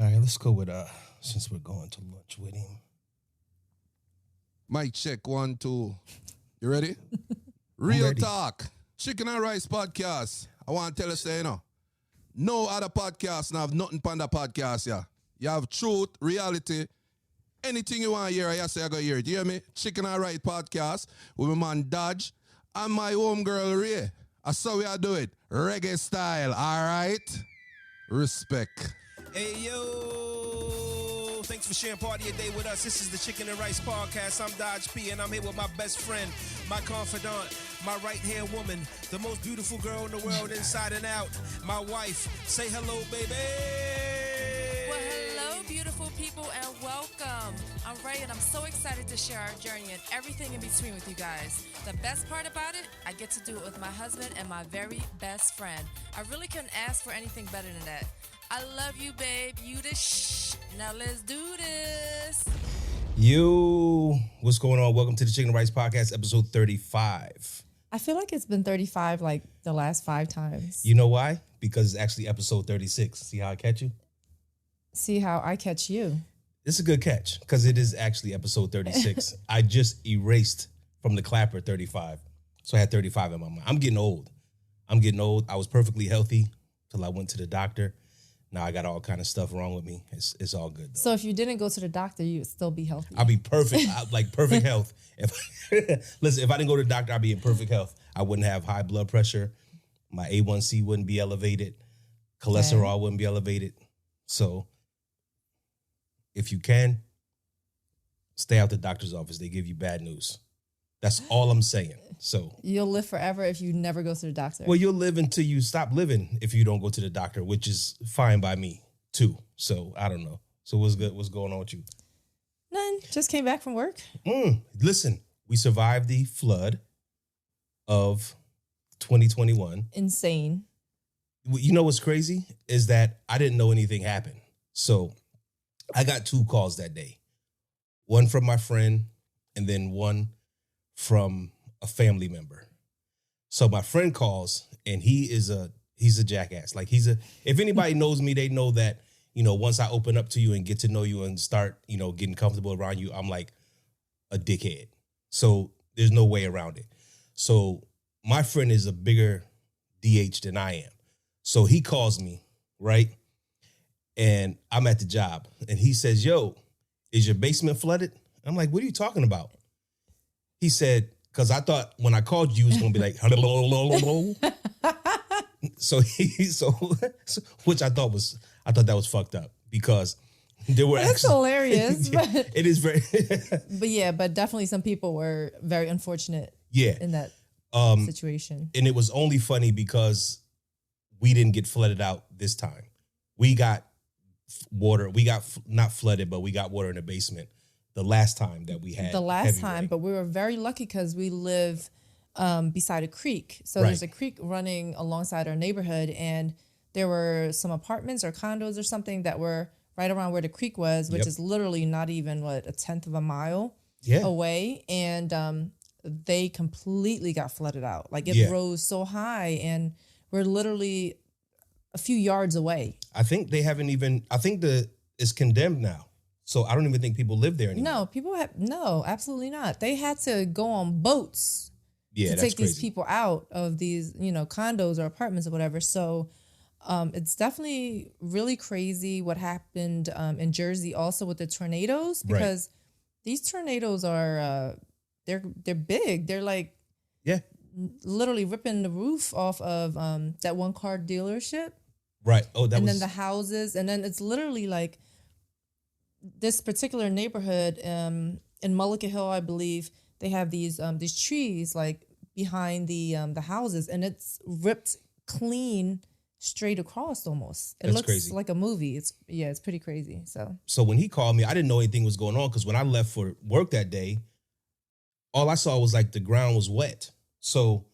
All right, let's go with since we're going to lunch with him. Mic check 1, 2. You ready? Real ready. talk. Chicken and Rice podcast. I want to tell you, say, no other podcast now have nothing on the podcast, yeah. You have truth, reality, anything you want to hear, I say I go hear it. You hear me? Chicken and Rice podcast with my man Dodge and my homegirl Ray. That's how we are do it. Reggae style, all right? Respect. Hey, yo. Thanks for sharing part of your day with us. This is the Chicken and Rice Podcast. I'm Dodge P, and I'm here with my best friend, my confidant, my right-hand woman, the most beautiful girl in the world inside and out, my wife. Say hello, baby. Well, hello, beautiful people, and welcome. I'm Ray, and I'm so excited to share our journey and everything in between with you guys. The best part about it, I get to do it with my husband and my very best friend. I really couldn't ask for anything better than that. I love you, babe. You the shh. Now let's do this. Yo, what's going on? Welcome to the Chicken and Rice Podcast, episode 35. I feel like it's been 35 like the last 5 times. You know why? Because it's actually episode 36. See how I catch you? See how I catch you. It's a good catch because it is actually episode 36. I just erased from the clapper 35. So I had 35 in my mind. I'm getting old. I was perfectly healthy till I went to the doctor. Now I got all kind of stuff wrong with me. It's all good, though. So if you didn't go to the doctor, you would still be healthy. I'll be perfect, like perfect health. Listen, if I didn't go to the doctor, I'd be in perfect health. I wouldn't have high blood pressure. My A1C wouldn't be elevated. Cholesterol wouldn't be elevated. So if you can, stay out the doctor's office. They give you bad news. That's all I'm saying. So You'll live forever if you never go to the doctor. well, you'll live until you stop living if you don't go to the doctor, which is fine by me too. So I don't know. So what's good? What's going on with you? None. Just came back from work. Listen, we survived the flood of 2021. Insane. You know what's crazy is that I didn't know anything happened. So I got 2 calls that day. One from my friend and then one from a family member. So my friend calls and he's a jackass. Like if anybody knows me, they know that, once I open up to you and get to know you and start, getting comfortable around you, I'm like a dickhead. So there's no way around it. So my friend is a bigger DH than I am. So he calls me, right? And I'm at the job and he says, yo, is your basement flooded? I'm like, what are you talking about? He said, because I thought when I called you, it was going to be like, hello. So which I thought that was fucked up because there were It's hilarious. Yeah, but, it is very. but definitely some people were very unfortunate Yeah. in that situation. And it was only funny because we didn't get flooded out this time. We got water. We got not flooded, but we got water in the basement. The last time that we had. The last heavy time, rain. but we were very lucky because we live beside a creek. So Right. there's a creek running alongside our neighborhood, and there were some apartments or condos or something that were right around where the creek was, which Yep. is literally not even, a 1/10 of a mile Yeah. away. And they completely got flooded out. Like it Yeah. rose so high, and we're literally a few yards away. I think they haven't even. I think it's condemned now. So I don't even think people live there anymore. No, absolutely not. They had to go on boats Yeah, to that's take crazy. these people out of these, condos or apartments or whatever. So it's definitely really crazy what happened in Jersey also with the tornadoes, because these tornadoes are they're big. They're like literally ripping the roof off of that one car dealership. Right. Oh, and then the houses, and then it's literally like this particular neighborhood in Mullica Hill, I believe, they have these trees like behind the houses, and it's ripped clean straight across almost. It looks crazy. like a movie. It's pretty crazy. So when he called me, I didn't know anything was going on because when I left for work that day, all I saw was like the ground was wet. So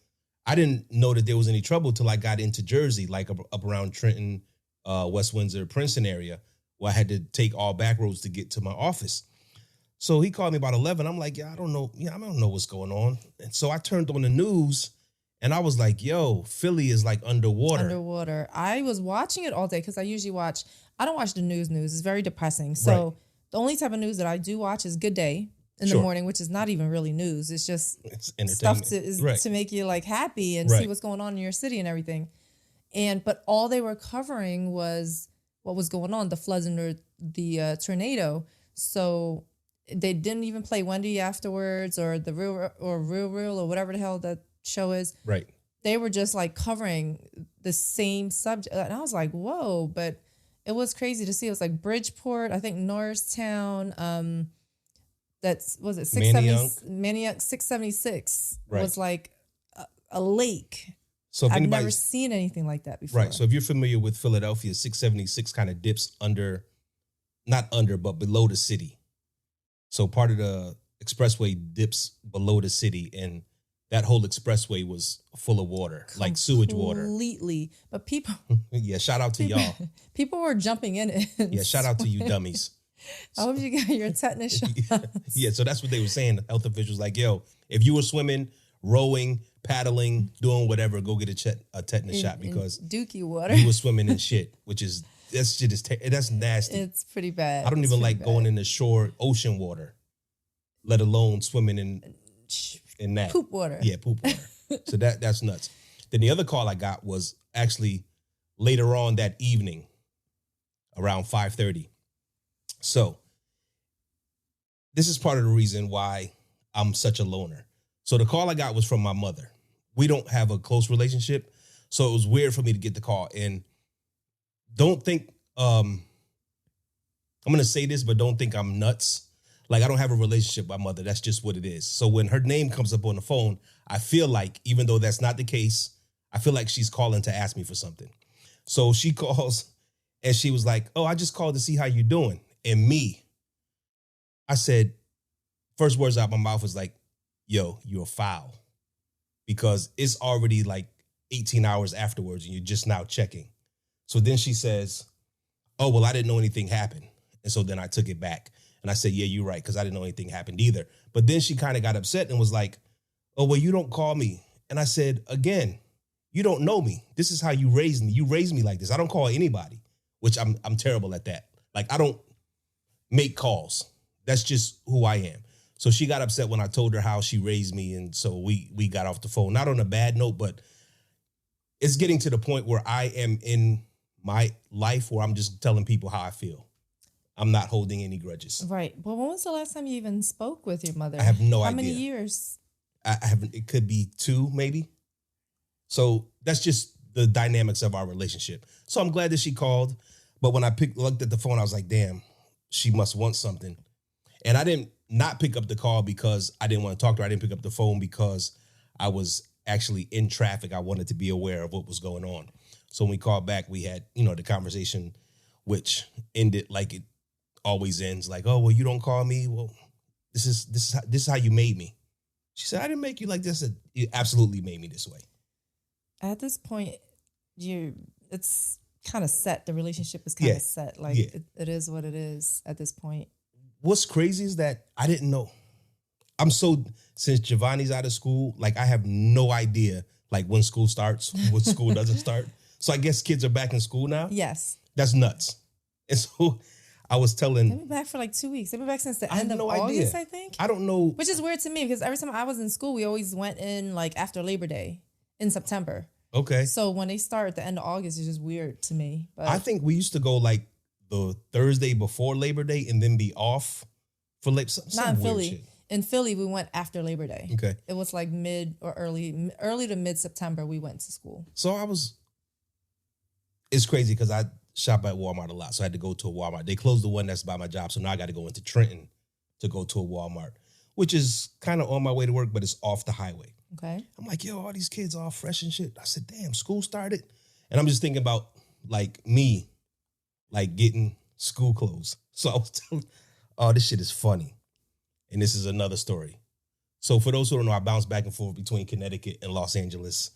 I didn't know that there was any trouble till I got into Jersey, like up around Trenton, West Windsor, Princeton area, where I had to take all back roads to get to my office. So he called me about 11. I'm like, I don't know what's going on. And so I turned on the news and I was like, yo, Philly is like underwater. I was watching it all day because I usually watch I don't watch the news. It's very depressing. So the only type of news that I do watch is Good Day in the morning, which is not even really news. It's just stuff to make you like happy and see what's going on in your city and everything. But all they were covering was what was going on, the floods and the tornado. So they didn't even play Wendy afterwards or the Real or whatever the hell that show is. Right. They were just like covering the same subject. And I was like, whoa, but it was crazy to see. It was like Bridgeport, I think Norristown, was it 676 was like a lake. So if I've never seen anything like that before. Right. So if you're familiar with Philadelphia, 676 kind of dips not under, but below the city. So part of the expressway dips below the city, and that whole expressway was full of water, like sewage water. Completely. But people... Yeah, shout out to y'all. People were jumping in it. Yeah, shout out to you dummies. I hope you got your tetanus shot. Yeah, so that's what they were saying. The health officials like, yo, if you were swimming, rowing, paddling, doing whatever, go get a tetanus shot because Dookie water. You were swimming in shit, that's nasty. It's pretty bad. I don't even like going in the ocean water, let alone swimming in that. Poop water. Yeah, poop water. So that's nuts. Then the other call I got was actually later on that evening around 5:30. So this is part of the reason why I'm such a loner. So the call I got was from my mother. We don't have a close relationship, so it was weird for me to get the call. And don't think, I'm going to say this, but don't think I'm nuts. Like, I don't have a relationship with my mother. That's just what it is. So when her name comes up on the phone, I feel like, even though that's not the case, I feel like she's calling to ask me for something. So she calls and she was like, oh, I just called to see how you're doing. And I said, first words out my mouth was like, yo, you're foul. Because it's already like 18 hours afterwards and you're just now checking. So then she says, oh, well, I didn't know anything happened. And so then I took it back. And I said, yeah, you're right, because I didn't know anything happened either. But then she kind of got upset and was like, oh, well, you don't call me. And I said, again, you don't know me. This is how you raised me. You raised me like this. I don't call anybody, which I'm terrible at that. Like, I don't make calls. That's just who I am. So she got upset when I told her how she raised me. And so we got off the phone, not on a bad note, but it's getting to the point where I am in my life where I'm just telling people how I feel. I'm not holding any grudges. Right. Well, when was the last time you even spoke with your mother? I have no idea. How many years? I haven't. It could be 2, maybe. So that's just the dynamics of our relationship. So I'm glad that she called. But when I looked at the phone, I was like, damn, she must want something. And I didn't not pick up the call because I didn't want to talk to her. I didn't pick up the phone because I was actually in traffic. I wanted to be aware of what was going on. So when we called back, we had, the conversation, which ended like it always ends, like, oh, well, you don't call me. Well, this is how you made me. She said, I didn't make you like this. You absolutely made me this way. At this point, it's kind of set. The relationship is kind of set. Like it is what it is at this point. What's crazy is that I didn't know. Since Giovanni's out of school, like I have no idea like when school starts, when school doesn't start. So I guess kids are back in school now? Yes. That's nuts. And so I was telling... They've been back for like 2 weeks. They've been back since the end of August, I think. I don't know. Which is weird to me because every time I was in school, we always went in like after Labor Day in September. Okay. So when they start at the end of August, it's just weird to me. But I think we used to go like the Thursday before Labor Day and then be off for Labor Day. Not in Philly. Shit. In Philly, we went after Labor Day. Okay. It was like mid or early to mid-September we went to school. So it's crazy because I shop at Walmart a lot. So I had to go to a Walmart. They closed the one that's by my job. So now I got to go into Trenton to go to a Walmart, which is kind of on my way to work, but it's off the highway. Okay. I'm like, yo, all these kids all fresh and shit. I said, damn, school started. And I'm just thinking about like me, like getting school clothes. So I was telling, oh, this shit is funny. And this is another story. So for those who don't know, I bounce back and forth between Connecticut and Los Angeles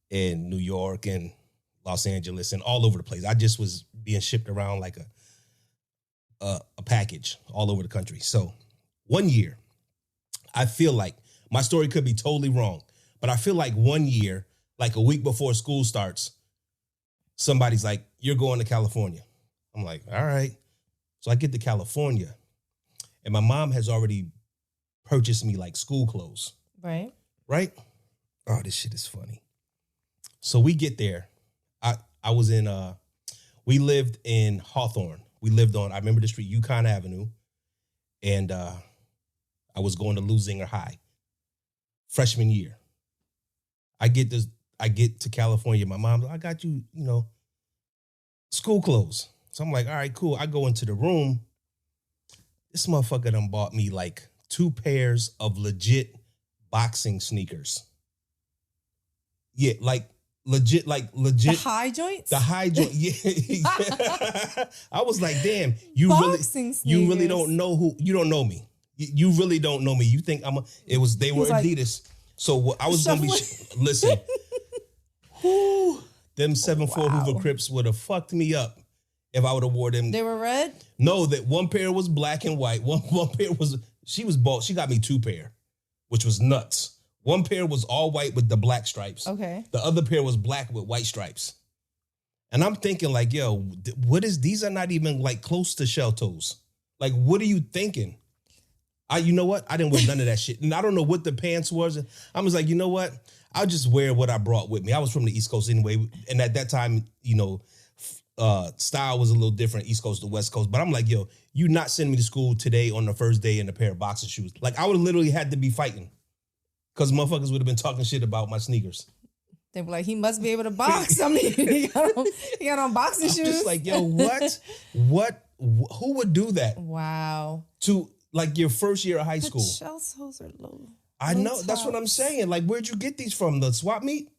and New York and Los Angeles and all over the place. I just was being shipped around like a package all over the country. So one year, I feel like, my story could be totally wrong, but I feel like one year, like a week before school starts, somebody's like, you're going to California. I'm like, all right. So I get to California, and my mom has already purchased me like school clothes. Right. Right? Oh, this shit is funny. So we get there. I was in, we lived in Hawthorne. We lived on, I remember the street, Yukon Avenue. And I was going to Lusinger High. Freshman year. I get to California. My mom's like, I got you, school clothes. So I'm like, all right, cool. I go into the room. This motherfucker done bought me like 2 pairs of legit boxing sneakers. Yeah, like legit. The high joints? The high joint. Yeah. I was like, damn, you really don't know you don't know me. You really don't know me. You think they were Adidas. Like, so I was going to be, listen, them 7'4" Hoover Crips would have fucked me up if I would have wore them. They were red? No, that one pair was black and white. One pair she was bald. She got me 2 pair, which was nuts. One pair was all white with the black stripes. Okay. The other pair was black with white stripes. And I'm thinking like, yo, these are not even like close to shell toes. Like, what are you thinking? You know what? I didn't wear none of that shit. And I don't know what the pants was. I was like, you know what? I'll just wear what I brought with me. I was from the East Coast anyway. And at that time, style was a little different, East Coast to West Coast. But I'm like, yo, you not sending me to school today on the first day in a pair of boxing shoes. Like, I would have literally had to be fighting. Because motherfuckers would have been talking shit about my sneakers. They were like, he must be able to box. I mean, he got on boxing shoes. Just like, yo, what? Who would do that? Wow. To like your first year of high school. Shell toes are low. I know. Tops. That's what I'm saying. Like, where'd you get these from? The swap meet?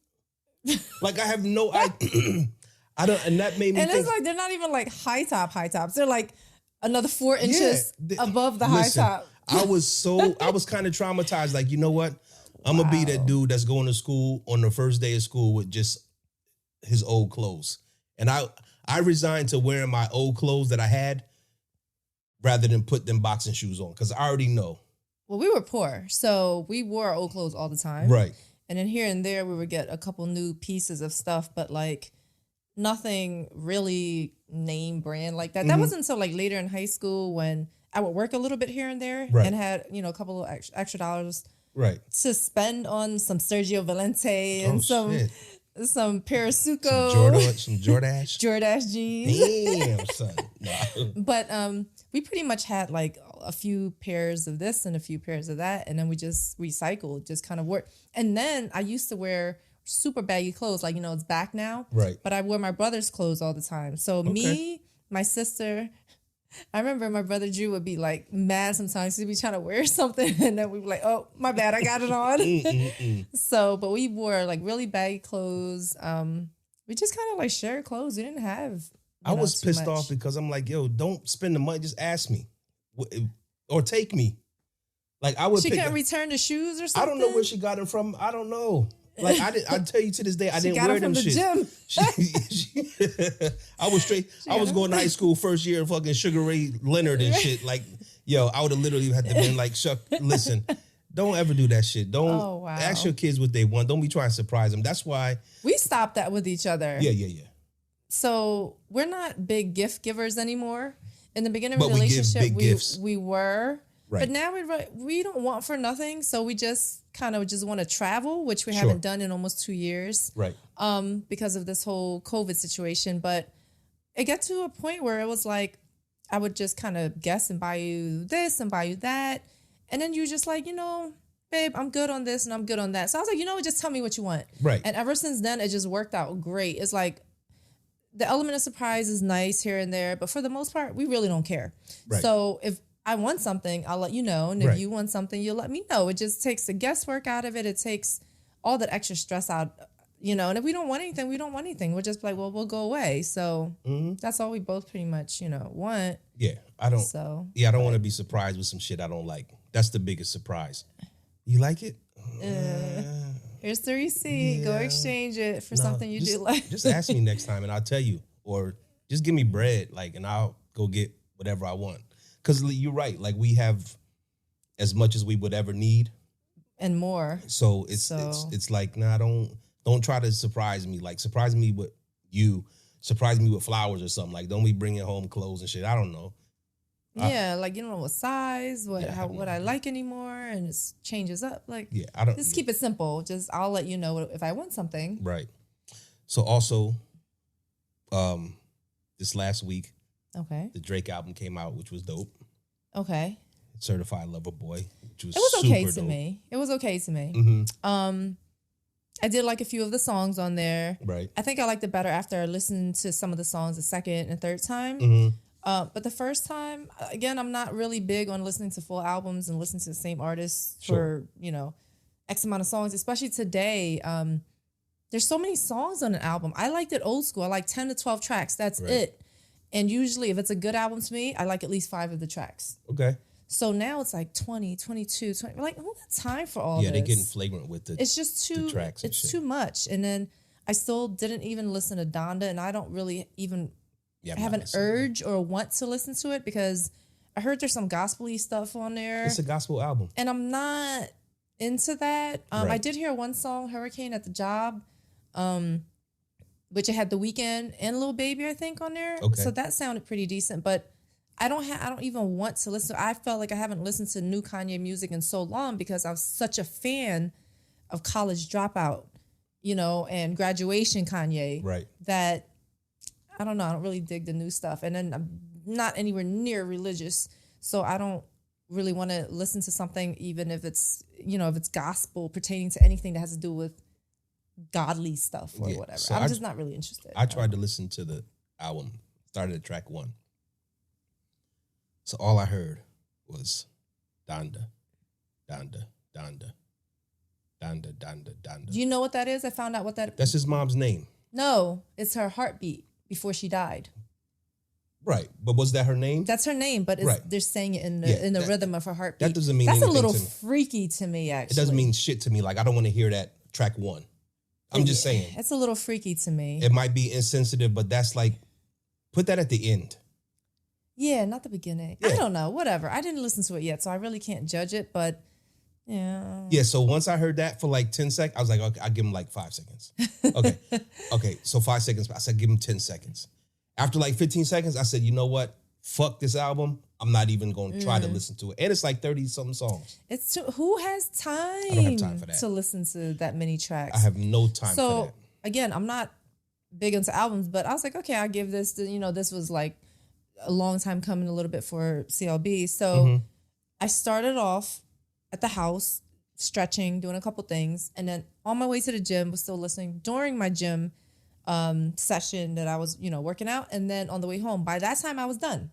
Like, I have no idea. I don't, and that made me think. And it's like, they're not even like high tops. They're like another 4 inches above the high top. I was kind of traumatized. Like, you know what? I'm going to be that dude that's going to school on the first day of school with just his old clothes. And I resigned to wearing my old clothes that I had rather than put them boxing shoes on because I already know. Well, we were poor, so we wore our old clothes all the time. Right. And then here and there, we would get a couple new pieces of stuff, but like nothing really name brand like that. Mm-hmm. That wasn't until like later in high school when I would work a little bit here and there and had, a couple of extra dollars to spend on some Sergio Valente and some Parasuco. Some Jordache. Jordache jeans. Damn, son. No. But we pretty much had like a few pairs of this and a few pairs of that. And then we just recycled, just kind of work. And then I used to wear super baggy clothes. Like, it's back now. Right. But I wore my brother's clothes all the time. So me, my sister... I remember my brother Drew would be like mad sometimes. He'd be trying to wear something and then we'd be like, oh, my bad, I got it on. So, but we wore like really baggy clothes. We just kind of like shared clothes. We didn't have. I was pissed off because I'm like, yo, don't spend the money. Just ask me or take me. Like I would. She couldn't return the shoes or something. I don't know where she got them from. I don't know. Like I tell you to this day, I didn't wear them shit. Gym. I was straight. I was going to high school first year, fucking Sugar Ray Leonard and shit. Like, yo, I would have literally had to been like, Shuck, listen, don't ever do that shit. Don't ask your kids what they want. Don't be trying to surprise them. That's why we stopped that with each other. Yeah. So we're not big gift givers anymore. In the beginning of the relationship, we were. Right. But now we don't want for nothing, so we just kind of just want to travel, which we haven't done in almost 2 years. Right. Because of this whole COVID situation. But it got to a point where it was like, I would just kind of guess and buy you this and buy you that. And then you just like, babe, I'm good on this and I'm good on that. So I was like, just tell me what you want. Right. And ever since then, it just worked out great. It's like the element of surprise is nice here and there, but for the most part, we really don't care. Right. So if I want something, I'll let you know. And if you want something, you'll let me know. It just takes the guesswork out of it. It takes all that extra stress out, And if we don't want anything, we don't want anything. We're just like, well, we'll go away. So that's all we both pretty much, want. Yeah, I don't. So I don't want to be surprised with some shit I don't like. That's the biggest surprise. You like it? Here's the receipt. Yeah. Go exchange it for something you do like. Just ask me next time and I'll tell you. Or just give me bread, and I'll go get whatever I want. Because you're right. Like, we have as much as we would ever need. And more. So it's like, nah, don't try to surprise me. Like, surprise me with you surprise me with flowers or something. Like, don't be bringing home clothes and shit. I don't know. Yeah, like you don't know what size, what I like anymore, and it changes up. Like, I don't just keep it simple. Just I'll let you know if I want something. Right. So also, this last week, okay, the Drake album came out, which was dope. Okay. Certified Lover Boy, which was it was okay super to dope. me. It was okay to me. Mm-hmm. I did like a few of the songs on there. Right. I think I liked it better after I listened to some of the songs the second and third time. Mm-hmm. But the first time, again, I'm not really big on listening to full albums and listening to the same artists for, X amount of songs, especially today. There's so many songs on an album. I liked it old school. I like 10 to 12 tracks. That's it. And usually if it's a good album to me, I like at least 5 of the tracks. Okay. So now it's like 20, 22, 20. We're like, who got time for all this? Yeah, they're getting flagrant with the It's just too, tracks and it's shit. too much. And then I still didn't even listen to Donda, and I don't really even have an urge or want to listen to it because I heard there's some gospel-y stuff on there. It's a gospel album. And I'm not into that. Right. I did hear one song, Hurricane at the Job, which it had The Weeknd and Lil Baby, I think, on there. Okay. So that sounded pretty decent, but I don't even want to listen. I felt like I haven't listened to new Kanye music in so long because I was such a fan of College Dropout, and Graduation Kanye. Right. That I don't know. I don't really dig the new stuff. And then I'm not anywhere near religious. So I don't really want to listen to something, even if it's, if it's gospel pertaining to anything that has to do with godly stuff or whatever. So I'm just not really interested. I tried to listen to the album, started at track 1. So all I heard was Donda, Donda, Donda, Donda, Donda, Donda. Do you know what that is? I found out what that is. That's his mom's name. No, it's her heartbeat before she died. Right. But was that her name? That's her name, but they're saying it in the rhythm of her heartbeat. That doesn't mean that's anything a little to me. freaky to me, actually. It doesn't mean shit to me. Like, I don't want to hear that track 1. I'm just saying. It's a little freaky to me. It might be insensitive, but that's like, put that at the end. Yeah, not the beginning. Yeah. I don't know. Whatever. I didn't listen to it yet, so I really can't judge it, but yeah. Yeah, so once I heard that for like 10 seconds, I was like, okay, I'll give him like 5 seconds. Okay, so 5 seconds. I said, give him 10 seconds. After like 15 seconds, I said, you know what? Fuck this album. I'm not even going to try to listen to it. And it's like 30-something songs. It's who has time? I don't have time for that. To listen to that many tracks. I have no time for that. So, again, I'm not big into albums, but I was like, okay, I'll give this, this was like a long time coming a little bit for CLB. So I started off at the house, stretching, doing a couple things. And then on my way to the gym, was still listening during my gym session that I was, working out. And then on the way home, by that time I was done.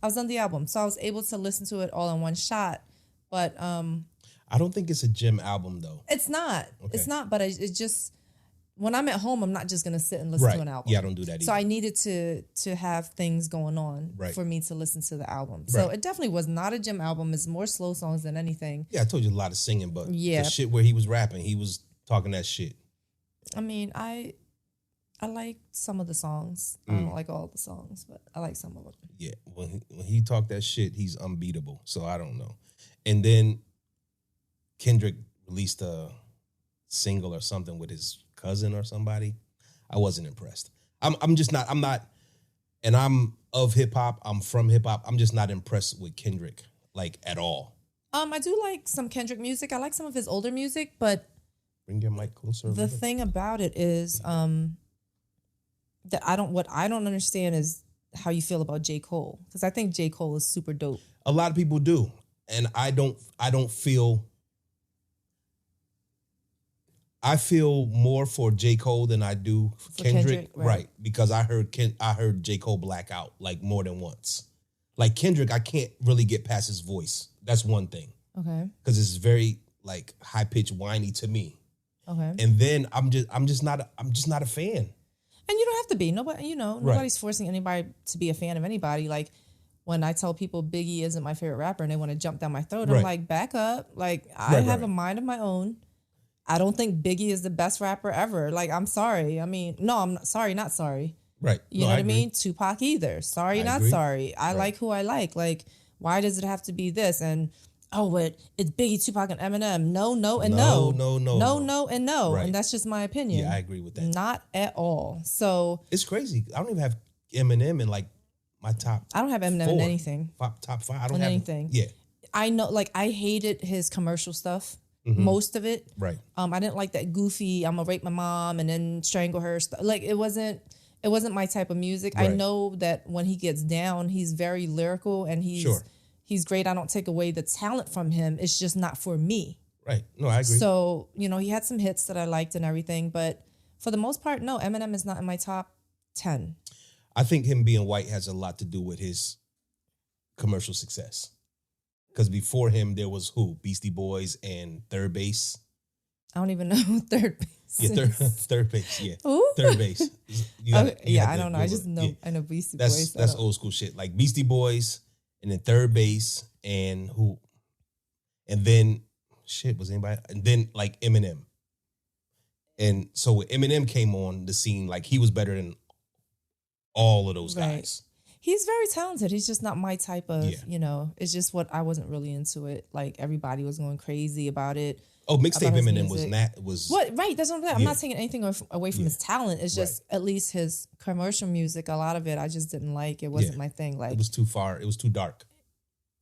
I was done the album. So I was able to listen to it all in one shot. But I don't think it's a gym album though. it's not. Okay. It's not, but it just, when I'm at home, I'm not just going to sit and listen to an album. Yeah, I don't do that either. So I needed to have things going on for me to listen to the album. So it definitely was not a gym album. It's more slow songs than anything. Yeah, I told you a lot of singing, but the shit where he was rapping, he was talking that shit. I mean, I like some of the songs. I don't like all the songs, but I like some of them. Yeah, when he talked that shit, he's unbeatable. So I don't know. And then Kendrick released a single or something with his cousin or somebody. I wasn't impressed. I'm just not, and I'm of hip hop, I'm from hip hop. I'm just not impressed with Kendrick, like, at all. I do like some Kendrick music. I like some of his older music, but Bring your mic closer. the thing about it is that what I don't understand is how you feel about J. Cole. Because I think J. Cole is super dope. A lot of people do. And I feel more for J. Cole than I do for Kendrick. Right. Because I heard J. Cole black out like more than once. Like Kendrick, I can't really get past his voice. That's one thing. Okay. Because it's very like high pitched whiny to me. Okay. And then I'm just not a fan. And you don't have to be. Nobody, nobody's forcing anybody to be a fan of anybody. Like when I tell people Biggie isn't my favorite rapper and they want to jump down my throat, I'm like, back up. Like I have a mind of my own. I don't think Biggie is the best rapper ever. Like, I'm sorry. I mean, no, I'm not sorry, not sorry. Right. You know what I mean? Tupac either. Sorry, not sorry. I like who I like. Like, why does it have to be this? And oh, it's Biggie, Tupac, and Eminem. No, and No, no. no. No, and no. Right. And that's just my opinion. Yeah, I agree with that. Not at all. So It's crazy. I don't even have Eminem in like my top. I don't have Eminem in 4. anything. Top 5. I don't In have anything. Yeah. I know, like, I hated his commercial stuff. Most of it. Right. I didn't like that goofy, I'm gonna rape my mom and then strangle her stuff. Like, it wasn't my type of music. I Right. know that when he gets down, he's very lyrical and he's great. I don't take away the talent from him. It's just not for me. Right. No, I agree. So, he had some hits that I liked and everything, but for the most part, no, Eminem is not in my top 10. I think him being white has a lot to do with his commercial success. Because before him, there was who? Beastie Boys and Third Base. I don't even know who Third Base Yeah, is. third Base. Yeah, Who? Third Base. I don't know. I just know. Yeah. I know Beastie That's Boys. that's old school shit. Like Beastie Boys, and then Third Base, and who? And then shit was anybody? And then like Eminem. And so when Eminem came on the scene, like he was better than all of those guys. He's very talented. He's just not my type of, Yeah. It's just what I wasn't really into it. Like, everybody was going crazy about it. Oh, mixtape About his Eminem music. was What? Right. That's what I'm saying. I'm Yeah. not taking anything away from his talent. It's just at least his commercial music, a lot of it I just didn't like. It wasn't my thing. Like, it was too far. It was too dark.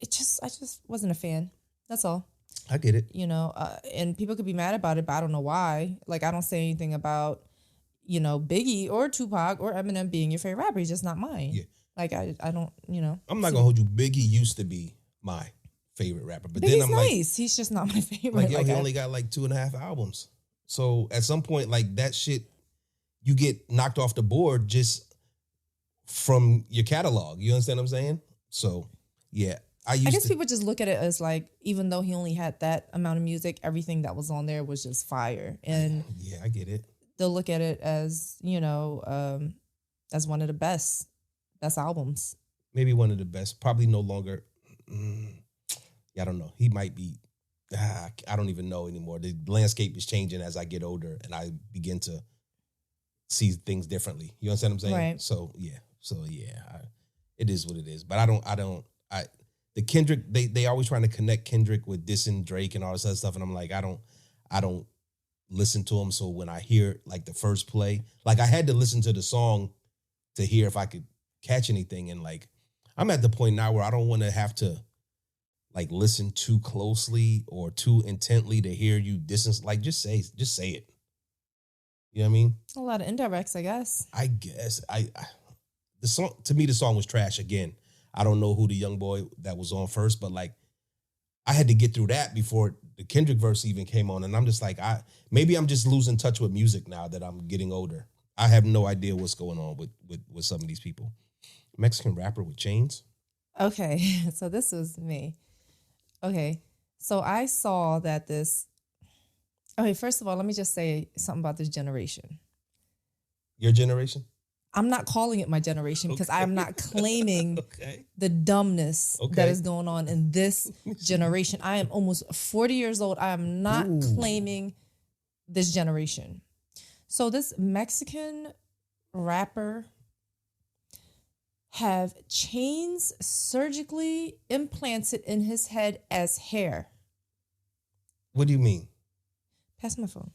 I just wasn't a fan. That's all. I get it. And people could be mad about it, but I don't know why. Like, I don't say anything about, Biggie or Tupac or Eminem being your favorite rapper. He's just not mine. Yeah. Like, I don't, I'm not gonna hold you. Biggie used to be my favorite rapper, but Biggie's then I'm nice. He's just not my favorite. like, yo, he I- only got like 2.5 albums. So at some point, like that shit, you get knocked off the board just from your catalog. You understand what I'm saying? So yeah, I guess people just look at it as like, even though he only had that amount of music, everything that was on there was just fire. And yeah, I get it. they'll look at it as, as one of the best albums. Maybe one of the best. Probably no longer. Yeah, I don't know. He might be. I don't even know anymore. The landscape is changing as I get older, and I begin to see things differently. You understand what I'm saying? Right. So yeah, it is what it is. But the Kendrick, they always trying to connect Kendrick with dissing Drake and all this other stuff, and I'm like, I don't listen to him. So when I hear like the first play, like I had to listen to the song to hear if I could catch anything, and like I'm at the point now where I don't want to have to like listen too closely or too intently to hear you distance. Like just say it. You know what I mean? A lot of indirects, I guess. I guess the song, to me, the song was trash. Again, I don't know who the young boy that was on first, but like I had to get through that before the Kendrick verse even came on, and I'm just like, maybe I'm just losing touch with music now that I'm getting older. I have no idea what's going on with some of these people. Mexican rapper with chains. Okay, so this was me. Okay, so I saw that this. Okay, first of all, let me just say something about this generation. Your generation? I'm not calling it my generation because I'm not claiming Okay. the dumbness that Okay. is going on in this generation. I am almost 40 years old. I am not claiming this generation. So this Mexican rapper have chains surgically implanted in his head as hair. What do you mean? Pass my phone,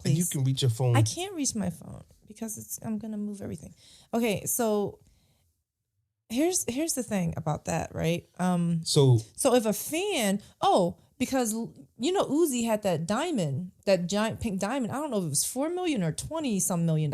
And please. you can reach your phone. I can't reach my phone because I'm gonna move everything. Okay, so here's the thing about that, right? So So if a fan, because Uzi had that diamond, that giant pink diamond. I don't know if it was $4 million or $20-some million.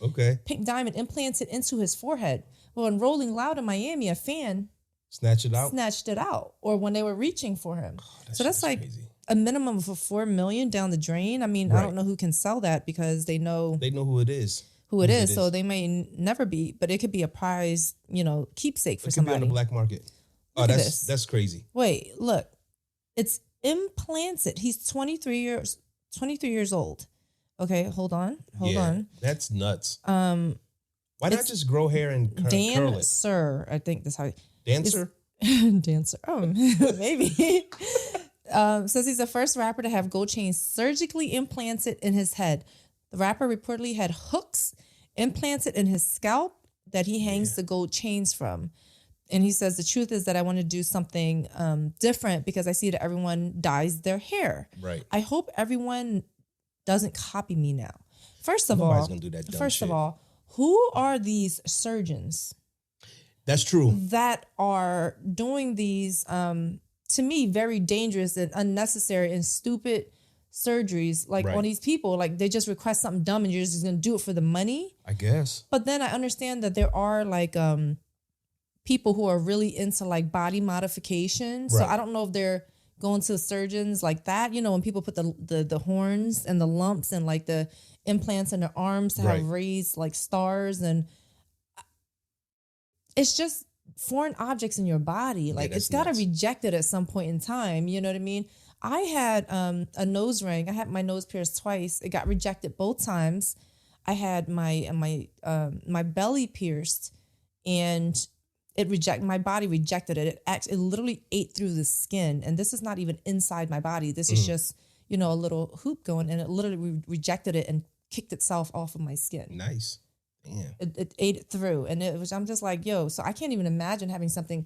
okay, Pink diamond implanted into his forehead. Well, in Rolling Loud in Miami, a fan snatch it out. snatched it out, or when they were reaching for him. So that's shit is like crazy. a minimum of $4 million down the drain. I mean, I Right. don't know who can sell that because they know They know who it is. who it is, so they may never be, but it could be a prize, keepsake for It could be on somebody. the black market. Look at that's this. that's crazy. Wait, look, it's implanted. He's 23 years old. Okay, hold on. That's nuts. Why not just grow hair and curl it? Dancer, I think that's how. Dancer? Dancer. Oh, maybe. Says he's the first rapper to have gold chains surgically implanted in his head. The rapper reportedly had hooks implanted in his scalp that he hangs the gold chains from. And he says, the truth is that I want to do something different because I see that everyone dyes their hair. Right. I hope everyone doesn't copy me now. First of Nobody's all, gonna do that dumb shit. who are these surgeons That's true. that are doing these, to me, very dangerous and unnecessary and stupid surgeries, like Right. on these people? Like, they just request something dumb and you're just going to do it for the money? I guess. But then I understand that there are like people who are really into like body modification. So Right. I don't know if they're going to surgeons like that. You know, when people put the horns and the lumps and like the implants in their arms to have Right. raised like stars, and it's just foreign objects in your body. Like, that's it's got to nuts. reject it at some point in time. You know what I mean? I had a nose ring. I had my nose pierced twice. It got rejected both times. I had my belly pierced, and my body rejected it. It literally ate through the skin, and this is not even inside my body. This is just, you know, a little hoop going, and it literally rejected it and kicked itself off of my skin. Nice. Damn. It ate it through, and I'm just like, yo. So I can't even imagine having something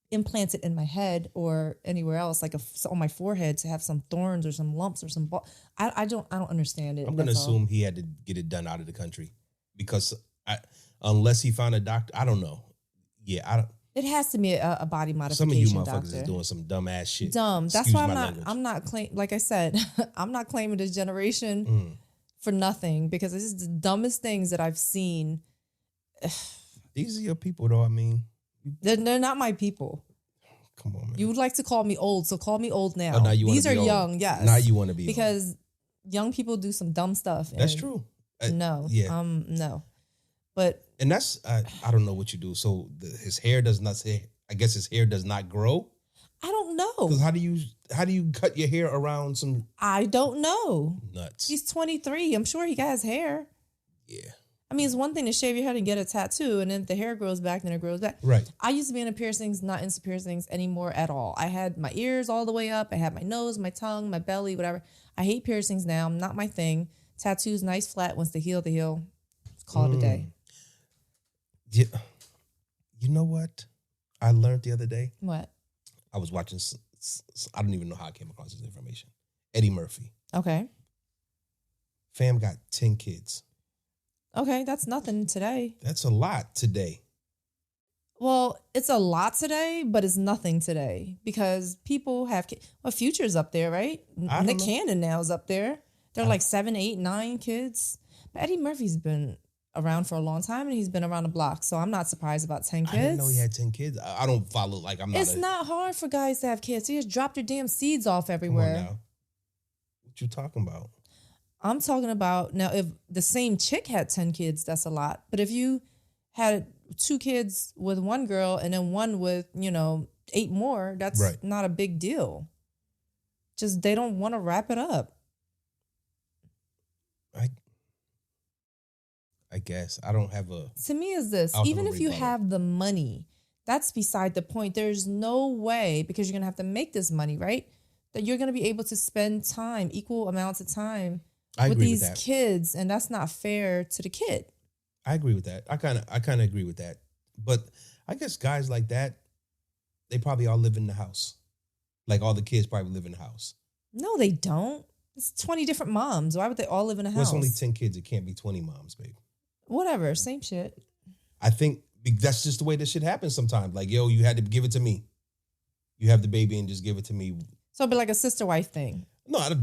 implanted in my head or anywhere else, like on my forehead, to have some thorns or some lumps or some. I don't understand it. I'm gonna assume he had to get it done out of the country because unless he found a doctor, I don't know. Yeah, I don't. It has to be a body modification. Some of you motherfuckers doctor. is doing some dumb ass shit. Dumb. That's Excuse why my language. I'm not claim. Like I said, I'm not claiming this generation for nothing, because this is the dumbest things that I've seen. These are your people, though. I mean, They're not my people. come on, man. You would like to call me old, so call me old now. Oh, now you wanna These are be old. young, yes. Now you want to be old. because young people do some dumb stuff. That's and true. No, yeah. no. But And that's I don't know what you do. So his hair does not say. I guess his hair does not grow. I don't know. Because how do you cut your hair around some I don't know. nuts? He's 23. I'm sure he got his hair. Yeah. I mean, it's one thing to shave your head and get a tattoo, and then if the hair grows back, then it grows back. Right. I used to be into piercings, not into piercings anymore at all. I had my ears all the way up. I had my nose, my tongue, my belly, whatever. I hate piercings now. Not my thing. Tattoos, nice flat. Once they heal, they heal. Call it a day. Yeah. You know what I learned the other day? What? I was watching. I don't even know how I came across this information. Eddie Murphy. Okay. Fam got 10 kids. Okay, that's nothing today. That's a lot today. Well, it's a lot today, but it's nothing today because people have. Well, Future's up there, right? I don't Nick know. Cannon now is up there. They're like 7, 8, 9 kids. But Eddie Murphy's been around for a long time, and he's been around the block. So I'm not surprised about 10 kids. I didn't know he had 10 kids. I don't follow. Like I'm not. It's not hard for guys to have kids. You just drop your damn seeds off Come on everywhere. now. What you talking about? I'm talking about now. If the same chick had 10 kids, that's a lot. But if you had 2 kids with one girl and then one with 8 more, that's Right. not a big deal. Just they don't want to wrap it up. I guess I don't have a. To me, is this I'll have even a if you rebuttal. have the money, that's beside the point. There's no way, because you're gonna have to make this money, right? That you're gonna be able to spend time, equal amounts of time I with agree these with that. kids, and that's not fair to the kid. I agree with that. I kind of agree with that. But I guess guys like that, they probably all live in the house. Like all the kids probably live in the house. No, they don't. It's 20 different moms. Why would they all live in a Well, house? it's only 10 kids. It can't be 20 moms, babe. Whatever, same shit. I think that's just the way this shit happens sometimes. Like, yo, you had to give it to me. You have the baby and just give it to me. So it'd be like a sister wife thing. No, that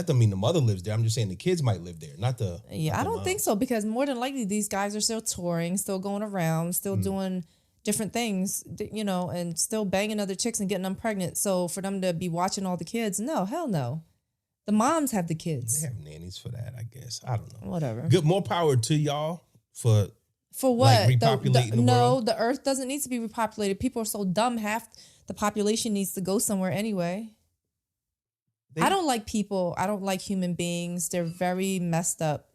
doesn't mean the mother lives there. I'm just saying the kids might live there, not the. Yeah, not I the don't mom. think so, because more than likely these guys are still touring, still going around, still doing different things, and still banging other chicks and getting them pregnant. So for them to be watching all the kids, no, hell no. The moms have the kids. They have nannies for that, I guess. I don't know. Whatever. Good, more power to y'all for. For what? Like repopulating the no, world? the earth doesn't need to be repopulated. People are so dumb. Half the population needs to go somewhere anyway. I don't like people. I don't like human beings. They're very messed up.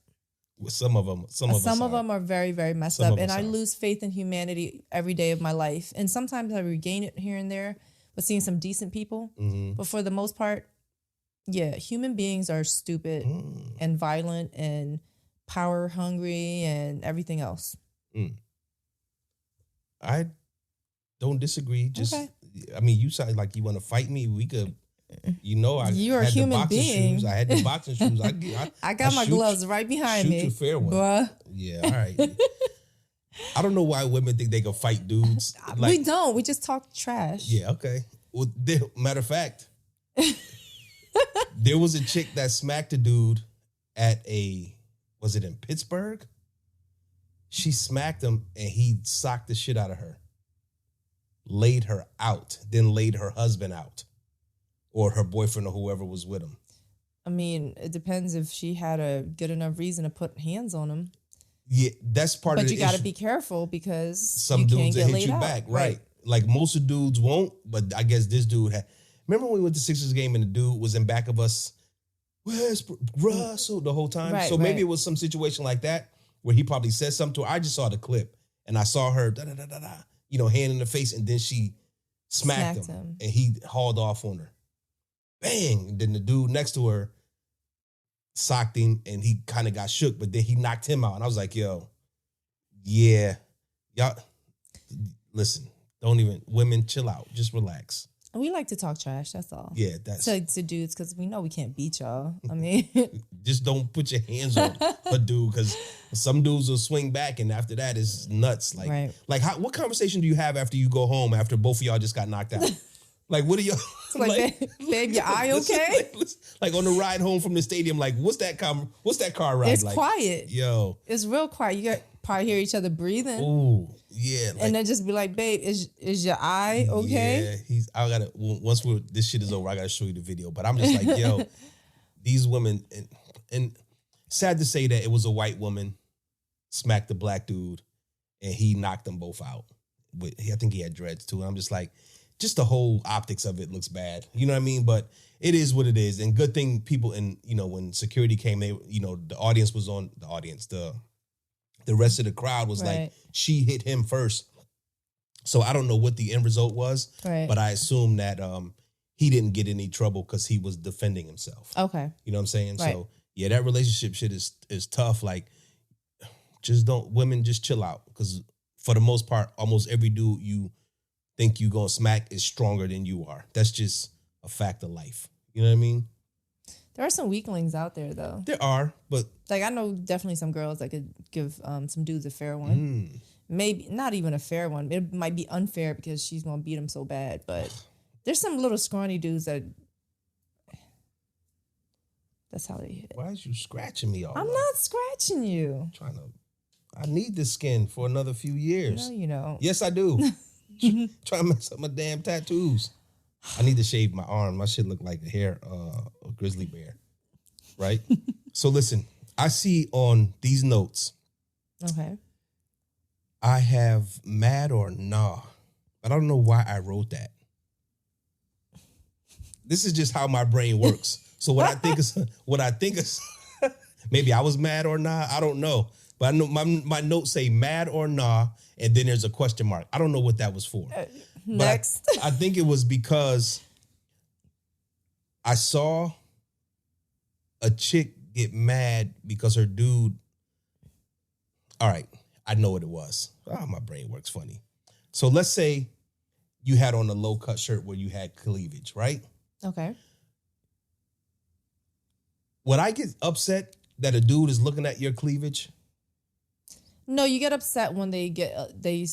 Some of them. Some of them are very, very messed Some up. of And us I are. lose faith in humanity every day of my life. And sometimes I regain it here and there with seeing some decent people. Mm-hmm. But for the most part, yeah, human beings are stupid and violent and power hungry and everything else. I don't disagree. Just, Okay. I mean, you sound like you want to fight me. We could, You're a had the human boxing being. shoes. I had the boxing shoes. I got my gloves right behind me. Shoot you fair one. Bruh. Yeah, all right. I don't know why women think they can fight dudes. We don't. We just talk trash. Yeah, okay. Well, matter of fact, there was a chick that smacked a dude at was it in Pittsburgh? She smacked him and he socked the shit out of her. Laid her out, then laid her husband out. Or her boyfriend or whoever was with him. I mean, it depends if she had a good enough reason to put hands on him. Yeah, that's part of the But you got to issue. be careful because Some you dudes can't that get hit laid you out. back, right? Like most of dudes won't, but I guess this dude had. Remember when we went to Sixers game and the dude was in back of us? Where's Russell the whole time? Right, so maybe right. it was some situation like that where he probably said something to her. I just saw the clip and I saw her, hand in the face, and then she smacked him and he hauled off on her. Bang! And then the dude next to her socked him and he kind of got shook, but then he knocked him out. And I was like, yo, yeah, y'all, listen, women, chill out. Just relax. We like to talk trash, that's all. Yeah, that's... To dudes, because we know we can't beat y'all. I mean... Just don't put your hands on a dude, because some dudes will swing back and after that is nuts. What conversation do you have after you go home after both of y'all just got knocked out? Like, what are y'all... babe, your eye okay? Like on the ride home from the stadium, like, what's that car ride It's like? quiet. Yo. It's real quiet. You probably hear each other breathing. Ooh, yeah. And then just be like, babe, is your eye okay? Yeah, once this shit is over, I gotta show you the video. But I'm just like, yo, these women, and sad to say that it was a white woman smacked the black dude and he knocked them both out. I think he had dreads too. And I'm just like, just the whole optics of it looks bad. You know what I mean? But it is what it is. And good thing people when security came, the audience was on the audience. The rest of the crowd was like, she hit him first. So I don't know what the end result was, but I assume that he didn't get any trouble because he was defending himself. Okay. You know what I'm saying? Right. So yeah, that relationship shit is tough. Like, women just chill out, because for the most part, almost every dude you think you gonna smack is stronger than you are. That's just a fact of life. You know what I mean? There are some weaklings out there, though. There are, but... Like, I know definitely some girls that could give some dudes a fair one. Maybe not even a fair one. It might be unfair because she's going to beat him so bad. But there's some little scrawny dudes that... That's how they hit. Why is you scratching me all I'm up? not scratching you. I need this skin for another few years. No, you know. Yes, I do. Trying to mess up my damn tattoos. I need to shave my arm. My shit look like the hair of a grizzly bear. Right? So listen, I see on these notes. Okay. I have mad or nah. But I don't know why I wrote that. This is just how my brain works. So what I think is maybe I was mad or nah. I don't know. But I know my notes say mad or nah, and then there's a question mark. I don't know what that was for. Next. I think it was because I saw a chick get mad because her dude. All right, I know what it was. Oh, my brain works funny. So let's say you had on a low cut shirt where you had cleavage, right? Okay. Would I get upset that a dude is looking at your cleavage? No, you get upset when they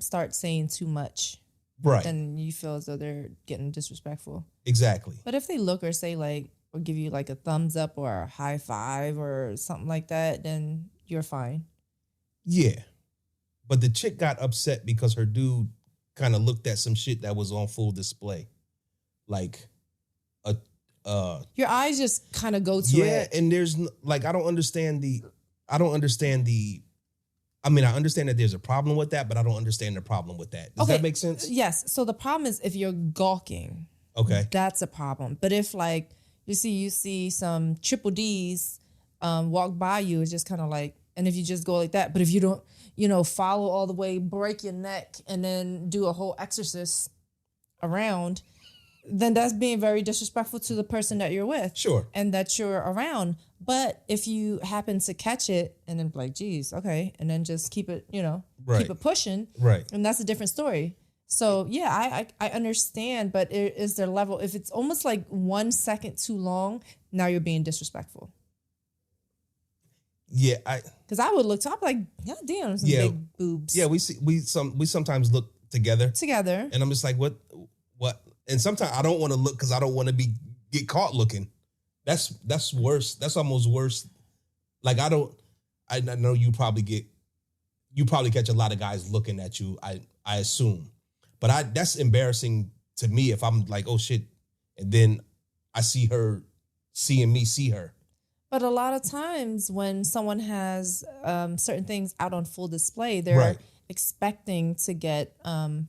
start saying too much. Right. And you feel as though they're getting disrespectful. Exactly. But if they look or say or give you a thumbs up or a high five or something like that, then you're fine. Yeah. But the chick got upset because her dude kind of looked at some shit that was on full display. Like your eyes just kind of go to it. Yeah, and there's I don't understand I mean, I understand that there's a problem with that, but I don't understand the problem with that. Does that make sense? Yes. So the problem is if you're gawking. Okay. That's a problem. But if you see some triple D's walk by you, it's just kind of and if you just go like that, but if you don't, follow all the way, break your neck, and then do a whole exorcist around, then that's being very disrespectful to the person that you're with. Sure. And that you're around. But if you happen to catch it and then geez, okay, and then just keep it, right. keep it pushing. Right. And that's a different story. So yeah, I understand, but is there level? If it's almost like 1 second too long, now you're being disrespectful. Yeah, because I would look top like, God damn, some big boobs. Yeah, we sometimes look together, and I'm just like, what? And sometimes I don't want to look because I don't want to get caught looking. That's worse. That's almost worse. Like I know you probably catch a lot of guys looking at you. I assume, but that's embarrassing to me if I'm like, oh shit, and then I see her seeing me see her. But a lot of times when someone has certain things out on full display, they're expecting to get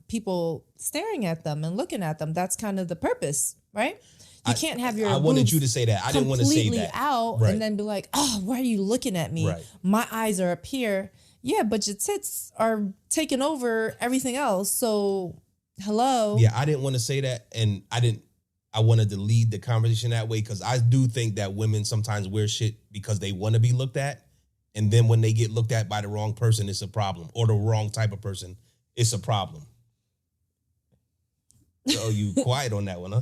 people staring at them and looking at them. That's kind of the purpose, right? You can't have your I wanted you to say that. I didn't want to say that. Out and then be like, oh, why are you looking at me? Right. My eyes are up here. Yeah, but your tits are taking over everything else. So, hello. Yeah, I didn't want to say that, and I wanted to lead the conversation that way because I do think that women sometimes wear shit because they want to be looked at. And then when they get looked at by the wrong person, it's a problem. Or the wrong type of person, it's a problem. So you quiet on that one, huh?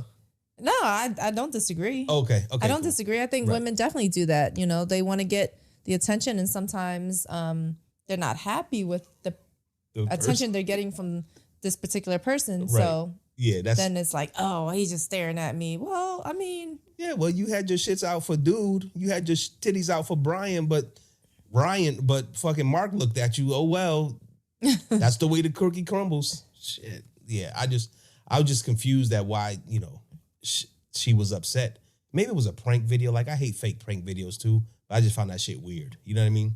No, I don't disagree. Okay. I don't disagree. I think women definitely do that. You know, they want to get the attention, and sometimes they're not happy with the attention they're getting from this particular person. Right. So yeah, then it's like, oh, he's just staring at me. Well, I mean, yeah. Well, you had your shits out for dude. You had your titties out for Brian, but fucking Mark looked at you. Oh well, that's the way the cookie crumbles. Shit. Yeah, I was just confused at why she was upset. Maybe it was a prank video. Like I hate fake prank videos too. But I just found that shit weird. You know what I mean?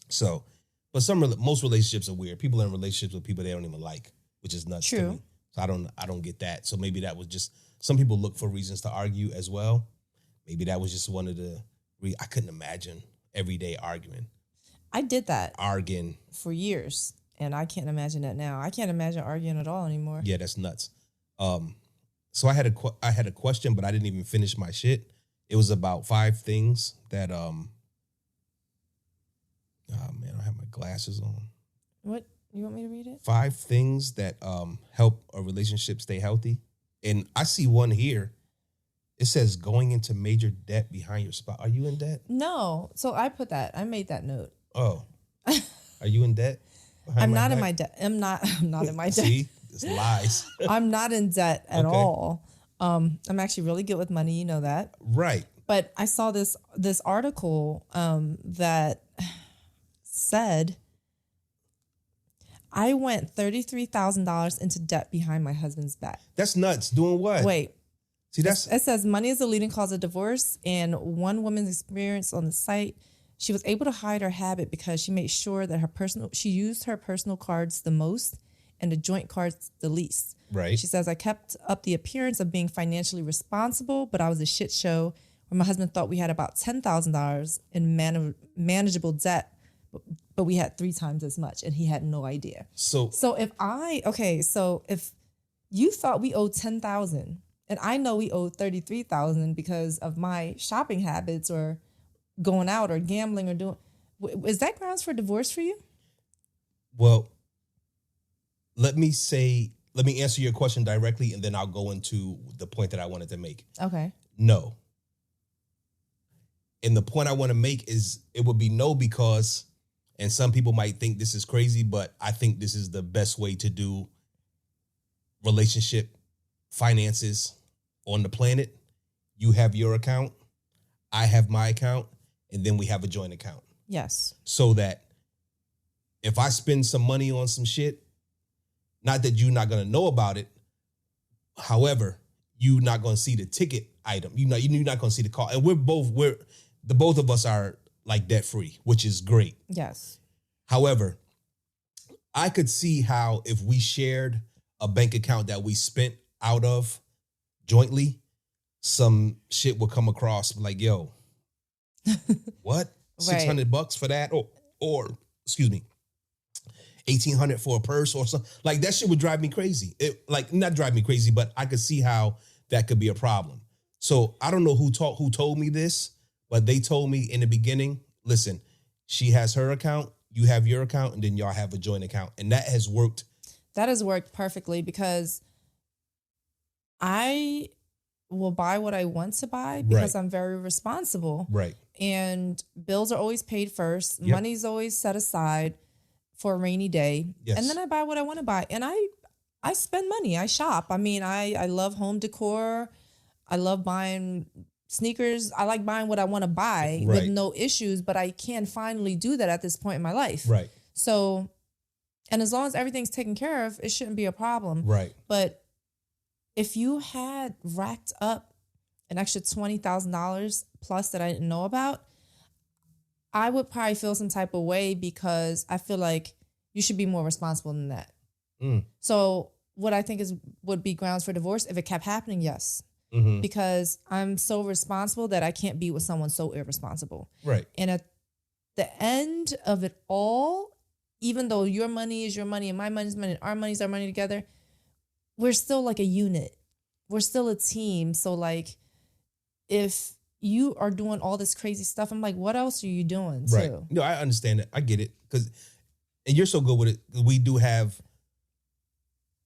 So, but most relationships are weird. People are in relationships with people they don't even like, which is nuts. True. To me. So I don't get that. So maybe that was just, some people look for reasons to argue as well. Maybe that was just one of the, I couldn't imagine everyday arguing. I did that. Arguing. For years. And I can't imagine that now. I can't imagine arguing at all anymore. Yeah, that's nuts. So I had a question, but I didn't even finish my shit. It was about 5 things that oh man, I don't have my glasses on. What? You want me to read it? 5 things that help a relationship stay healthy. And I see one here. It says going into major debt behind your spouse. Are you in debt? No. So I made that note. Oh. Are you in debt? I'm not in my debt. I'm not in my debt. See? It's lies. I'm not in debt at all. I'm actually really good with money. You know that. Right. But I saw this article that said I went $33,000 into debt behind my husband's back. That's nuts. Doing what? Wait. See, it says money is a leading cause of divorce, and one woman's experience on the site, she was able to hide her habit because she made sure that she used her personal cards the most and the joint cards the least. Right. She says, I kept up the appearance of being financially responsible, but I was a shit show where my husband thought we had about $10,000 in manageable debt, but we had 3 times as much, and he had no idea. So if you thought we owed $10,000, and I know we owed $33,000 because of my shopping habits or going out or gambling or doing, is that grounds for divorce for you? Well, let me answer your question directly, and then I'll go into the point that I wanted to make. Okay. No. And the point I want to make is it would be no because, and some people might think this is crazy, but I think this is the best way to do relationship finances on the planet. You have your account, I have my account, and then we have a joint account. Yes. So that if I spend some money on some shit, not that you're not going to know about it. However, you're not going to see the ticket item. You're not going to see the call. And the both of us are like debt free, which is great. Yes. However, I could see how if we shared a bank account that we spent out of jointly, some shit would come across like, yo, what? Right. $600 for that? Or excuse me, $1,800 for a purse or something. Like that shit would drive me crazy. Not drive me crazy, but I could see how that could be a problem. So I don't know who told me this, but they told me in the beginning, listen, she has her account, you have your account, and then y'all have a joint account. And that has worked That has worked perfectly because I will buy what I want to buy because I'm very responsible. Right. And bills are always paid first. Yep. Money's always set aside for a rainy day. Yes. And then I buy what I want to buy. And I spend money. I shop. I mean, I love home decor. I love buying sneakers. I like buying what I want to buy with no issues, but I can finally do that at this point in my life. Right. So, and as long as everything's taken care of, it shouldn't be a problem. Right. But if you had racked up an extra $20,000 plus that I didn't know about, I would probably feel some type of way because I feel like you should be more responsible than that. So what I think would be grounds for divorce if it kept happening, yes. Because I'm so responsible that I can't be with someone so irresponsible. Right. And at the end of it all, even though your money is your money and my money is money and our money is our money together, we're still like a unit. We're still a team. So like, if you are doing all this crazy stuff, I'm like, what else are you doing too? Right. No, I understand it. I get it. And you're so good with it. We do have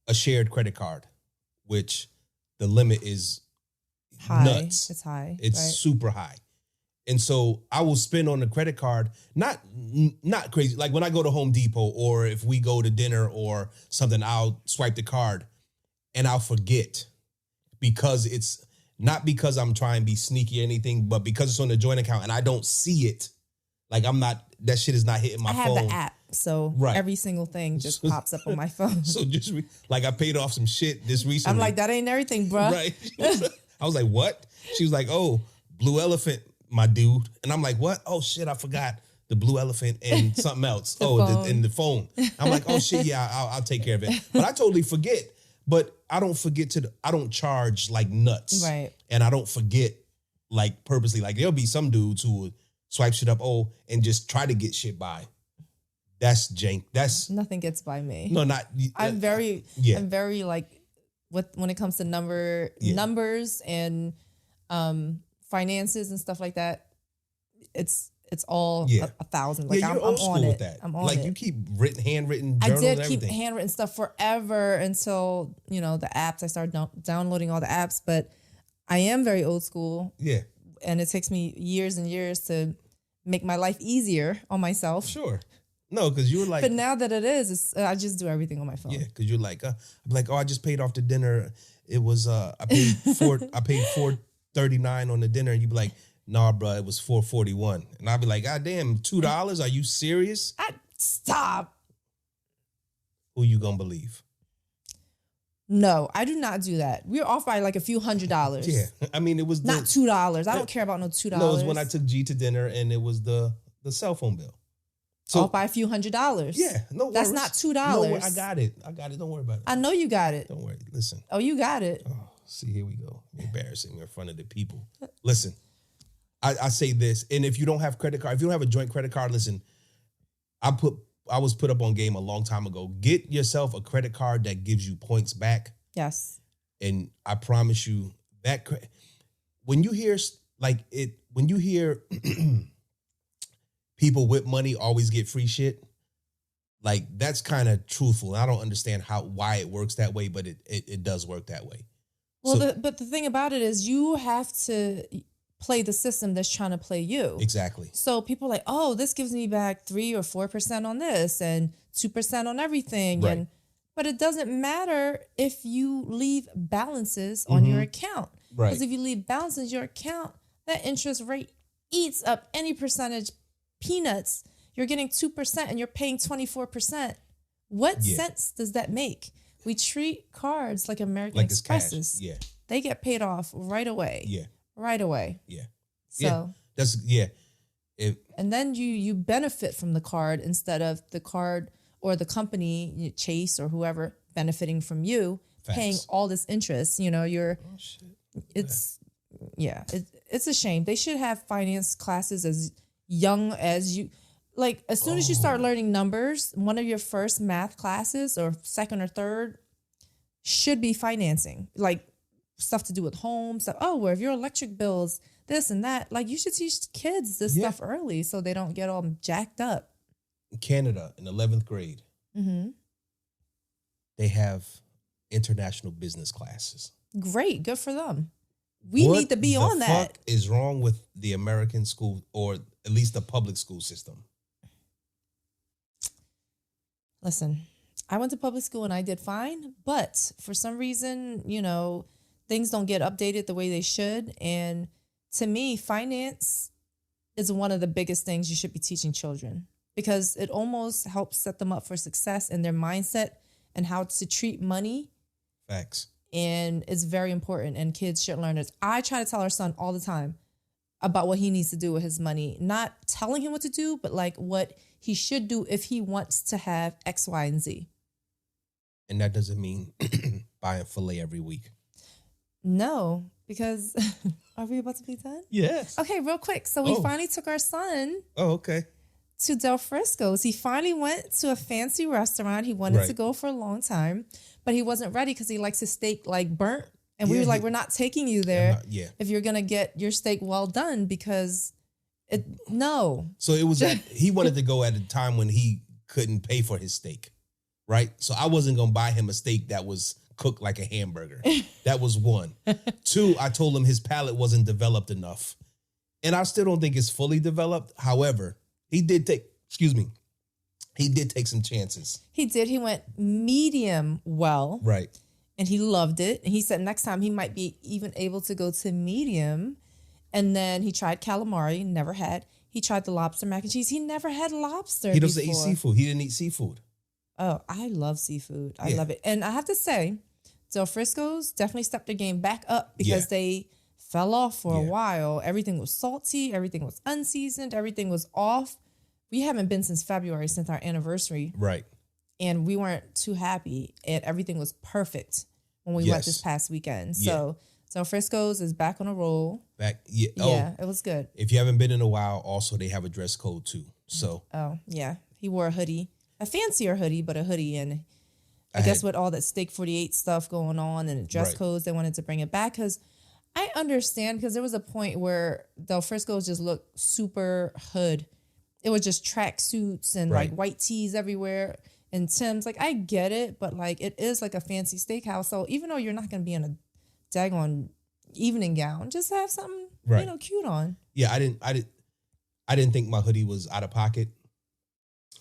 a shared credit card, which the limit is high. nuts. It's high. It's super high. And so I will spend on the credit card, not crazy. Like when I go to Home Depot or if we go to dinner or something, I'll swipe the card and I'll forget because it's not because I'm trying to be sneaky or anything, but because it's on the joint account and I don't see it. Like that shit is not hitting my phone. I have the app. So every single thing just pops up on my phone. So just like I paid off some shit this recently. I'm like, that ain't everything, bro. Right. I was like, what? She was like, oh, Blue Elephant, my dude. And I'm like, what? Oh shit, I forgot the Blue Elephant and something else. The phone. I'm like, oh shit, yeah, I'll take care of it. But I totally forget. But I don't forget I don't charge like nuts. Right. And I don't forget like purposely. Like there'll be some dudes who would swipe shit up, and just try to get shit by. That's jank. That's nothing gets by me. No, not. I'm very like when it comes to numbers and finances and stuff like that. It's all 1,000. Like you're I'm old school on with it. that. I'm on like it. you keep handwritten I journals did and everything. keep handwritten stuff forever until the apps. I started downloading all the apps, but I am very old school. Yeah, and it takes me years and years to make my life easier on myself. Sure. No, because you were like. But now that I just do everything on my phone. Yeah, because you're like, I'm like, I just paid off the dinner. It was I paid $4.39 on the dinner, and you'd be like, nah, bro, it was $4.41, and I'd be like, God damn, $2? Are you serious? Stop. Who you gonna believe? No, I do not do that. We're off by like a few $100. Yeah, I mean, it was not $2. I don't care about no $2. No, it was when I took G to dinner, and it was the cell phone bill. So off by a few $100. Yeah, no, that's not $2. No, I got it. Don't worry about it. I know you got it. Don't worry. Listen. Oh, you got it. Oh, see, here we go. Embarrassing me in front of the people. Listen, I say this, and if you don't have credit card, if you don't have a joint credit card, listen, I was put up on game a long time ago. Get yourself a credit card that gives you points back. Yes. And I promise you that when you hear people with money always get free shit, like that's kind of truthful. I don't understand why it works that way, but it does work that way. Well, but the thing about it is you have to play the system that's trying to play you. Exactly. So people are like, oh, this gives me back 3 or 4% on this and 2% on everything. Right. But it doesn't matter if you leave balances on your account. Right. Because if you leave balances in your account, that interest rate eats up any percentage. Peanuts. You're getting 2% and you're paying 24%. What sense does that make? We treat cards like American Expresses. Yeah. They get paid off right away. Yeah. Right away. Yeah. So that's and then you benefit from the card instead of the card or the company, Chase or whoever, benefiting from you, paying all this interest. It's a shame. They should have finance classes as young as you. Like, as soon as you start learning numbers, one of your first math classes or second or third should be financing. Like, stuff to do with homes. Stuff. Oh, where if your electric bills, this and that. Like, you should teach kids this stuff early so they don't get all jacked up. Canada in 11th grade. Mm-hmm. they have international business classes. Great, good for them. We need to be on that. What the fuck is wrong with the American school, or at least the public school system? Listen, I went to public school and I did fine, but for some reason, things don't get updated the way they should. And to me, finance is one of the biggest things you should be teaching children, because it almost helps set them up for success in their mindset and how to treat money. Facts. And it's very important, and kids should learn this. I try to tell our son all the time about what he needs to do with his money, not telling him what to do, but like what he should do if he wants to have X, Y, and Z. And that doesn't mean buying filet every week. No, because are we about to be done? Yes. Okay, real quick. So we finally took our son to Del Friscos. He finally went to a fancy restaurant. He wanted to go for a long time, but he wasn't ready because he likes his steak like burnt. And we were like, we're not taking you there if you're going to get your steak well done, because no. So it was he wanted to go at a time when he couldn't pay for his steak, right? So I wasn't going to buy him a steak that was cooked like a hamburger. That was one. Two, I told him his palate wasn't developed enough. And I still don't think it's fully developed. However, he did take some chances. He did. He went medium well. Right. And he loved it. And he said next time he might be even able to go to medium. And then he tried calamari, never had. He tried the lobster mac and cheese. He never had lobster He doesn't eat seafood. He didn't eat seafood. Oh, I love seafood. I love it. And I have to say, Del Frisco's definitely stepped their game back up, because they fell off for a while. Everything was salty. Everything was unseasoned. Everything was off. We haven't been since February, since our anniversary. Right. And we weren't too happy. And everything was perfect when we went this past weekend. So Del Frisco's is back on a roll. Yeah, it was good. If you haven't been in a while, also they have a dress code too. So he wore a hoodie, a fancier hoodie, but a hoodie. And I guess with all that Steak 48 stuff going on and the dress codes, they wanted to bring it back, because I understand, because there was a point where Del Frisco's just looked super hood. It was just track suits and like white tees everywhere and Tim's. Like, I get it, but like it is like a fancy steakhouse. So even though you're not going to be in a daggone evening gown, just have something cute on. Yeah, I didn't think my hoodie was out of pocket.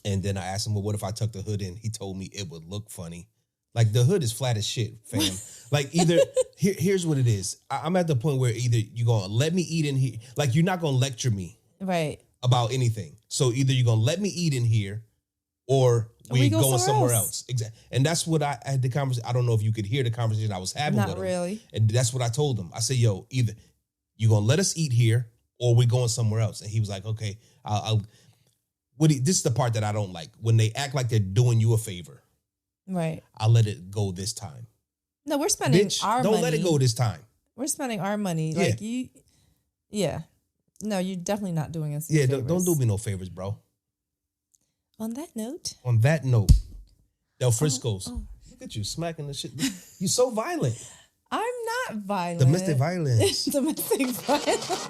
And then I asked him, well, what if I tuck the hood in? He told me it would look funny. Like, the hood is flat as shit, fam. Like, either, here's what it is. I'm at the point where either you're going to let me eat in here. Like, you're not going to lecture me about anything. So either you're going to let me eat in here, or we're going somewhere else. Exactly. And that's what I had the conversation. I don't know if you could hear the conversation I was having with him. Not really. And that's what I told him. I said, yo, either you're going to let us eat here, or we're going somewhere else. And he was like, okay, this is the part that I don't like. When they act like they're doing you a favor. Right. I'll let it go this time. No, we're spending our money. Don't let it go this time. We're spending our money. Yeah. Like you. Yeah. No, you're definitely not doing us. Yeah, don't do me no favors, bro. On that note. Del Frisco's. Look at you smacking the shit. You're so violent. I'm not violent. Domestic violence. Domestic violence.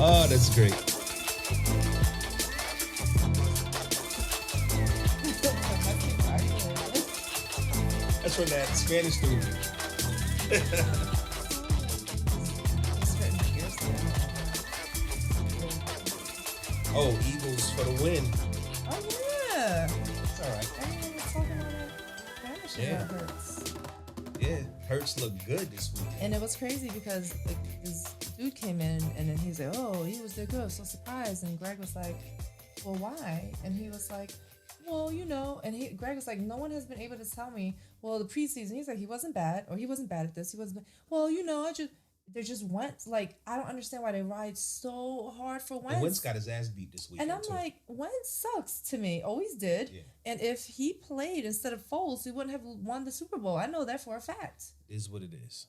Oh, that's great. That's from that Spanish dude. Oh, Eagles for the win. Oh, yeah. It's all right. Everyone was talking about it. Yeah. Hurts. Yeah, Hurts looked good this week. And it was crazy because this dude came in and then he was like, oh, he was there good. I was so surprised. And Greg was like, well, why? And he was like, well, and Greg was like, no one has been able to tell me, well, the preseason, he's like, he wasn't bad, or he wasn't bad at this. He wasn't bad. Well, they just Wentz. Like, I don't understand why they ride so hard for Wentz. And Wentz got his ass beat this week. And I'm like, Wentz sucks to me. Always did. Yeah. And if he played instead of Foles, he wouldn't have won the Super Bowl. I know that for a fact. It is what it is.